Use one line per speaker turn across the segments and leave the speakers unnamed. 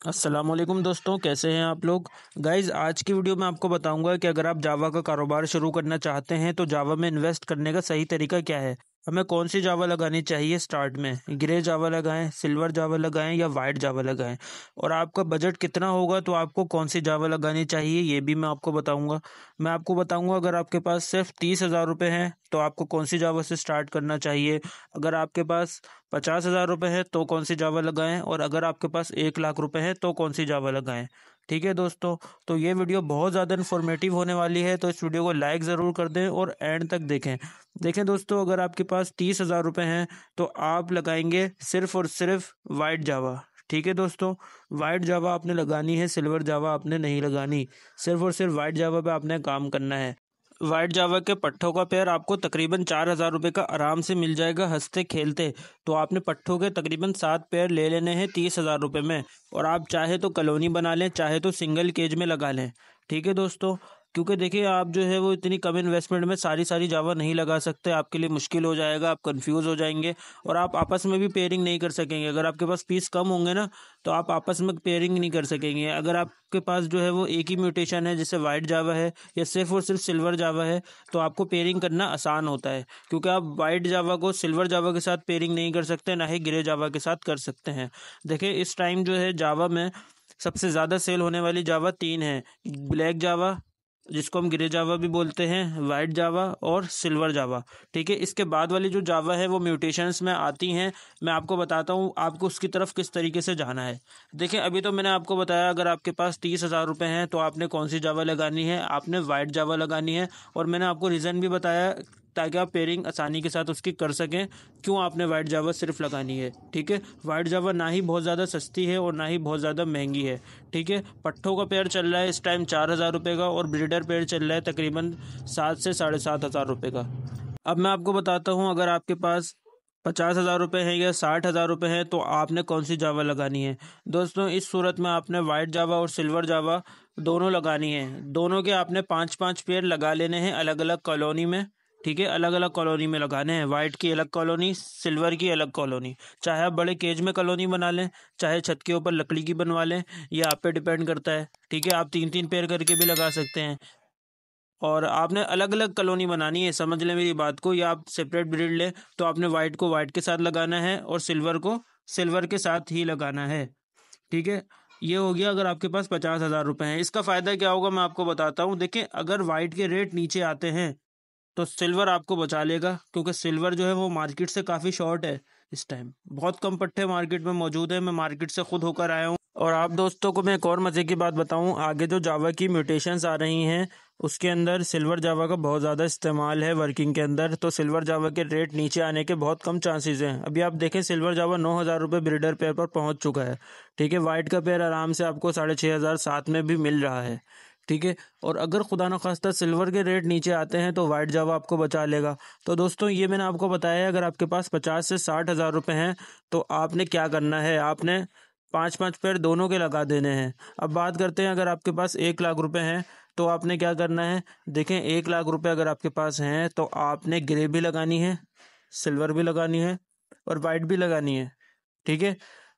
अस्सलामुअलैकुम दोस्तों, कैसे हैं आप लोग। गाइज, आज की वीडियो में आपको बताऊंगा कि अगर आप जावा का कारोबार शुरू करना चाहते हैं तो जावा में इन्वेस्ट करने का सही तरीका क्या है। हमें कौन सी जावा लगानी चाहिए स्टार्ट में, ग्रे जावा लगाएं, सिल्वर जावा लगाएं या वाइट जावा लगाएं। और आपका बजट कितना होगा तो आपको कौन सी जावा लगानी चाहिए ये भी मैं आपको बताऊंगा। मैं आपको बताऊंगा अगर आपके पास सिर्फ 30,000 रुपये हैं तो आपको कौन सी जावा से स्टार्ट करना चाहिए। अगर आपके पास 50,000 रुपये है तो कौन सी जावा लगाएं, और अगर आपके पास 1 लाख रुपए है तो कौन सी जावा लगाएं। ठीक है दोस्तों, तो ये वीडियो बहुत ज़्यादा इन्फॉर्मेटिव होने वाली है, तो इस वीडियो को लाइक ज़रूर कर दें और एंड तक देखें। देखें दोस्तों, अगर आपके पास 30,000 रुपये हैं तो आप लगाएंगे सिर्फ और सिर्फ वाइट जावा। ठीक है दोस्तों, वाइट जावा आपने लगानी है, सिल्वर जावा आपने नहीं लगानी। सिर्फ और सिर्फ वाइट जावा पे आपने काम करना है। वाइट जावा के पट्ठों का पेयर आपको तकरीबन 4,000 रुपये का आराम से मिल जाएगा हंसते खेलते। तो आपने पट्ठों के तकरीबन 7 पेयर ले लेने हैं 30,000 रुपये में। और आप चाहे तो कॉलोनी बना लें, चाहे तो सिंगल केज में लगा लें। ठीक है दोस्तों, क्योंकि देखिए आप जो है वो इतनी कम इन्वेस्टमेंट में सारी सारी जावा नहीं लगा सकते, आपके लिए मुश्किल हो जाएगा, आप कंफ्यूज हो जाएंगे और आप आपस में भी पेयरिंग नहीं कर सकेंगे। अगर आपके पास पीस कम होंगे ना तो आप आपस में पेयरिंग नहीं कर सकेंगे। अगर आपके पास जो है वो एक ही म्यूटेशन है, जैसे वाइट जावा है या सिर्फ और सिर्फ सिल्वर जावा है, तो आपको पेयरिंग करना आसान होता है, क्योंकि आप वाइट जावा को सिल्वर जावा के साथ पेयरिंग नहीं कर सकते, ना ही ग्रे जावा के साथ कर सकते हैं। देखिए इस टाइम जो है जावा में सबसे ज़्यादा सेल होने वाली जावा 3 है। ब्लैक जावा, जिसको हम ग्रे जावा भी बोलते हैं, वाइट जावा और सिल्वर जावा। ठीक है, इसके बाद वाली जो जावा है वो म्यूटेशंस में आती हैं। मैं आपको बताता हूँ आपको उसकी तरफ किस तरीके से जाना है। देखिए अभी तो मैंने आपको बताया अगर आपके पास 30,000 रुपये हैं तो आपने कौन सी जावा लगानी है, आपने वाइट जावा लगानी है। और मैंने आपको रीज़न भी बताया ताकि आप पेयरिंग आसानी के साथ उसकी कर सकें, क्यों आपने वाइट जावा सिर्फ लगानी है। ठीक है, वाइट जावा ना ही बहुत ज़्यादा सस्ती है और ना ही बहुत ज़्यादा महंगी है। ठीक है, पट्ठों का पेयर चल रहा है इस टाइम 4,000 रुपये का, और ब्रीडर पेयर चल रहा है तकरीबन 7 से 7,500 रुपये का। अब मैं आपको बताता हूँ अगर आपके पास 50,000 रुपये हैं या 60,000 रुपये हैं तो आपने कौन सी जावा लगानी है। दोस्तों इस सूरत में आपने वाइट जावा और सिल्वर जावा दोनों लगानी है। दोनों के आपने 5-5 पेयर लगा लेने हैं अलग अलग कॉलोनी में। ठीक है, अलग अलग कॉलोनी में लगाने हैं, वाइट की अलग कॉलोनी, सिल्वर की अलग कॉलोनी। चाहे आप बड़े केज में कॉलोनी बना लें, चाहे छत के ऊपर लकड़ी की बनवा लें, ये आप पे डिपेंड करता है। ठीक है, आप 3-3 पेयर करके भी लगा सकते हैं। और आपने अलग अलग कॉलोनी बनानी है, समझ लें मेरी बात को, या आप सेपरेट ब्रीड लें तो आपने वाइट को वाइट के साथ लगाना है और सिल्वर को सिल्वर के साथ ही लगाना है। ठीक है, ये हो गया अगर आपके पास 50,000 रुपये हैं। इसका फ़ायदा क्या होगा मैं आपको बताता हूँ। देखिए अगर वाइट के रेट नीचे आते हैं तो सिल्वर आपको बचा लेगा, क्योंकि सिल्वर जो है वो मार्केट से काफ़ी शॉर्ट है। इस टाइम बहुत कम पट्टे मार्केट में मौजूद है, मैं मार्केट से खुद होकर आया हूँ। और आप दोस्तों को मैं एक और मज़े की बात बताऊं, आगे जो जावा की म्यूटेशंस आ रही हैं उसके अंदर सिल्वर जावा का बहुत ज़्यादा इस्तेमाल है वर्किंग के अंदर, तो सिल्वर जावा के रेट नीचे आने के बहुत कम चांसेस हैं। अभी आप देखें सिल्वर जावा 9,000 रुपये ब्रीडर पेयर पर पहुंच चुका है। ठीक है, वाइट का पेयर आराम से आपको 6,500 7 में भी मिल रहा है। ठीक है, और अगर खुदा न खास्ता सिल्वर के रेट नीचे आते हैं तो वाइट जावा आपको बचा लेगा। तो दोस्तों ये मैंने आपको बताया अगर आपके पास 50 से 60,000 रुपये हैं तो आपने क्या करना है, आपने 5-5 पेयर दोनों के लगा देने हैं। अब बात करते हैं अगर आपके पास 1 लाख रुपए हैं तो आपने क्या करना है। देखें 1 लाख रुपए अगर आपके पास हैं तो आपने ग्रे भी लगानी है, सिल्वर भी लगानी है और वाइट भी लगानी है। ठीक है,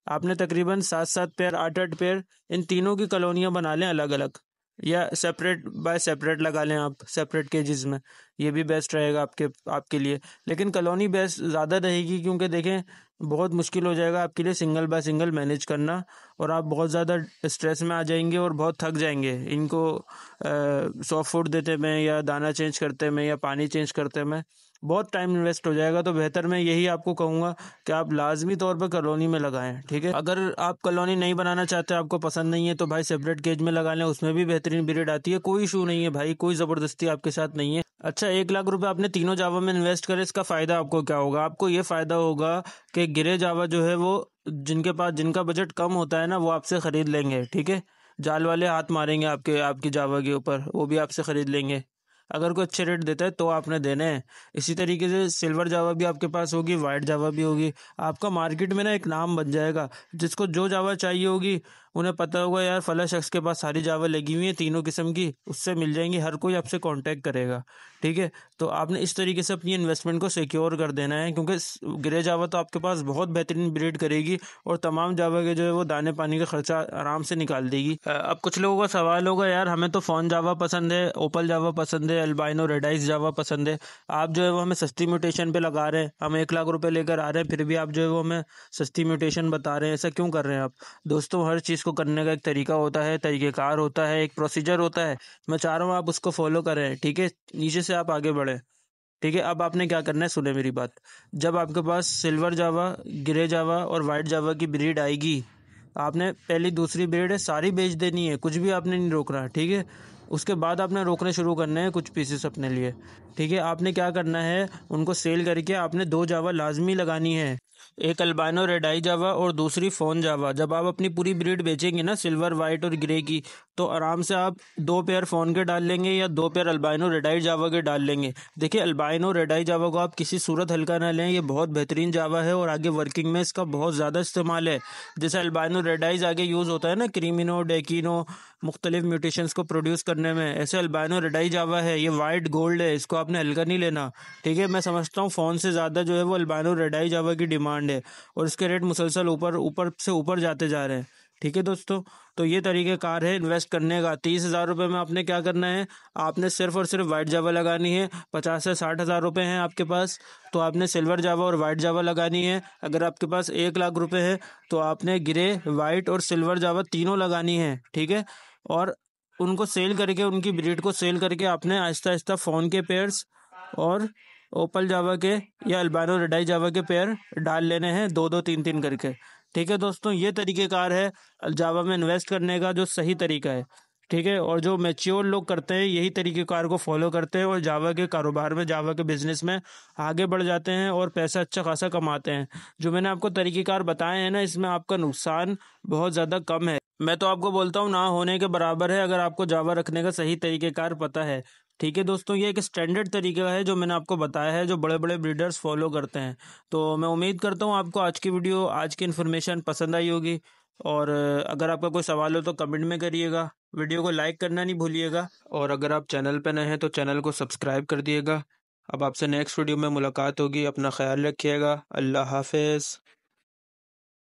आपने तकरीबन 7-7 पेयर 8-8 पेयर इन तीनों की कॉलोनियाँ बना लें अलग अलग, या सेपरेट बाय सेपरेट लगा लें आप सेपरेट केजेस में। ये भी बेस्ट रहेगा आपके आपके लिए, लेकिन कॉलोनी बेस्ट ज़्यादा रहेगी, क्योंकि देखें बहुत मुश्किल हो जाएगा आपके लिए सिंगल बाय सिंगल मैनेज करना, और आप बहुत ज़्यादा स्ट्रेस में आ जाएंगे और बहुत थक जाएंगे इनको सॉफ्ट फूड देते में या दाना चेंज करते में या पानी चेंज करते में, बहुत टाइम इन्वेस्ट हो जाएगा। तो बेहतर मैं यही आपको कहूँगा कि आप लाजमी तौर पर कॉलोनी में लगाएं। ठीक है, अगर आप कॉलोनी नहीं बनाना चाहते, आपको पसंद नहीं है, तो भाई सेपरेट केज में लगा लें, उसमें भी बेहतरीन ब्रीड आती है, कोई इशू नहीं है भाई, कोई ज़बरदस्ती आपके साथ नहीं है। अच्छा 1 लाख रुपए आपने तीनों जावा में इन्वेस्ट करें, इसका फ़ायदा आपको क्या होगा। आपको ये फ़ायदा होगा कि ग्रे जावा जो है वो जिनका बजट कम होता है ना वो आपसे ख़रीद लेंगे। ठीक है, जाल वाले हाथ मारेंगे आपकी जावा के ऊपर, वो भी आपसे ख़रीद लेंगे। अगर कोई अच्छे रेट देता है तो आपने देने हैं। इसी तरीके से सिल्वर जावा भी आपके पास होगी, वाइट जावा भी होगी। आपका मार्केट में ना एक नाम बन जाएगा, जिसको जो जावा चाहिए होगी उन्हें पता होगा यार फला शख्स के पास सारी जावा लगी हुई है तीनों किस्म की, उससे मिल जाएंगी, हर कोई आपसे कांटेक्ट करेगा। ठीक है, तो आपने इस तरीके से अपनी इन्वेस्टमेंट को सिक्योर कर देना है, क्योंकि ग्रे जावा तो आपके पास बहुत बेहतरीन ब्रीड करेगी और तमाम जावा के जो है वो दाने पानी का खर्चा आराम से निकाल देगी। अब कुछ लोगों का सवाल होगा यार हमें तो फॉन जावा पसंद है, ओपल जावा पसंद है, अल्बाइनो रेडाइस जावा पसंद है, आप जो है वो हमें सस्ती म्यूटेशन पे लगा रहे हैं, हम 1 लाख रुपए लेकर आ रहे हैं, फिर भी आप जो है वो हमें सस्ती म्यूटेशन बता रहे हैं, ऐसा क्यों कर रहे हैं आप? दोस्तों, हर चीज़ को करने का एक तरीका होता है, तरीक़ेकार होता है, एक प्रोसीजर होता है। मैं चाह रहा हूँ आप उसको फॉलो करें। ठीक है, नीचे से आप आगे बढ़ें। ठीक है, अब आपने क्या करना है, सुने मेरी बात। जब आपके पास सिल्वर जावा, ग्रे जावा और वाइट जावा की ब्रीड आएगी, आपने पहली दूसरी ब्रीड है सारी बेच देनी है, कुछ भी आपने नहीं रोकना। ठीक है, उसके बाद आपने रोकने शुरू करने हैं कुछ पीसेस अपने लिए। ठीक है, आपने क्या करना है, उनको सेल करके आपने 2 जावा लाजमी लगानी है, एक अल्बानो रेडाई जावा और दूसरी फोन जावा। जब आप अपनी पूरी ब्रीड बेचेंगे ना सिल्वर, वाइट और ग्रे की, तो आराम से आप 2 पेयर फोन के डाल लेंगे या 2 पेयर अल्बाइनो रेडाई जावा के डाल लेंगे। देखिए, अल्बाइनो रेडाई जावा को आप किसी सूरत हल्का ना लें, ये बहुत बेहतरीन जावा है और आगे वर्किंग में इसका बहुत ज़्यादा इस्तेमाल है। जैसे अल्बाइनो रेडाइज आगे यूज़ होता है ना क्रीमिनो, डेकिनो, मुख्तलिफ म्यूटेशंस को प्रोड्यूस करने में, ऐसे अल्बाइनो रेडाई जावा है, ये वाइट गोल्ड है, इसको आपने हल्का नहीं लेना। ठीक है, मैं समझता हूँ फ़ोन से ज़्यादा जो है वो अल्बाइनो रेडाई जावा की डिमांड है और इसके रेट मुसलसल ऊपर ऊपर से ऊपर जाते जा रहे हैं। ठीक है दोस्तों, तो ये तरीक़ेकार है इन्वेस्ट करने का। 30,000 रुपये में आपने क्या करना है, आपने सिर्फ और सिर्फ वाइट जावा लगानी है। 50 से 60 हज़ार रुपये हैं आपके पास, तो आपने सिल्वर जावा और वाइट जावा लगानी है। अगर आपके पास 1 लाख रुपये है तो आपने ग्रे, वाइट और सिल्वर जावा तीनों लगानी है। ठीक है, और उनको सेल करके, उनकी ब्रीड को सेल करके आपने आहिस्ता आहिस्ता फ़ोन के पेयर्स और ओपल जावा के या अल्बानो रेडाई जावा के पेयर डाल लेने हैं, 2-2, 3-3 करके। ठीक है दोस्तों, ये तरीक़ेकार है जावा में इन्वेस्ट करने का, जो सही तरीका है। ठीक है, और जो मैच्योर लोग करते हैं यही तरीक़ेकार को फॉलो करते हैं और जावा के कारोबार में, जावा के बिज़नेस में आगे बढ़ जाते हैं और पैसा अच्छा खासा कमाते हैं। जो मैंने आपको तरीक़ेकार बताए हैं ना, इसमें आपका नुकसान बहुत ज़्यादा कम है। मैं तो आपको बोलता हूँ ना होने के बराबर है, अगर आपको जावा रखने का सही तरीक़ेकार पता है। ठीक है दोस्तों, ये एक स्टैंडर्ड तरीका है जो मैंने आपको बताया है, जो बड़े बड़े ब्रीडर्स फॉलो करते हैं। तो मैं उम्मीद करता हूँ आपको आज की वीडियो, आज की इन्फॉर्मेशन पसंद आई होगी। और अगर आपका कोई सवाल हो तो कमेंट में करिएगा, वीडियो को लाइक करना नहीं भूलिएगा, और अगर आप चैनल पर नए हैं तो चैनल को सब्सक्राइब कर दिएगा। अब आपसे नेक्स्ट वीडियो में मुलाकात होगी, अपना ख्याल रखिएगा, अल्लाह हाफिज़।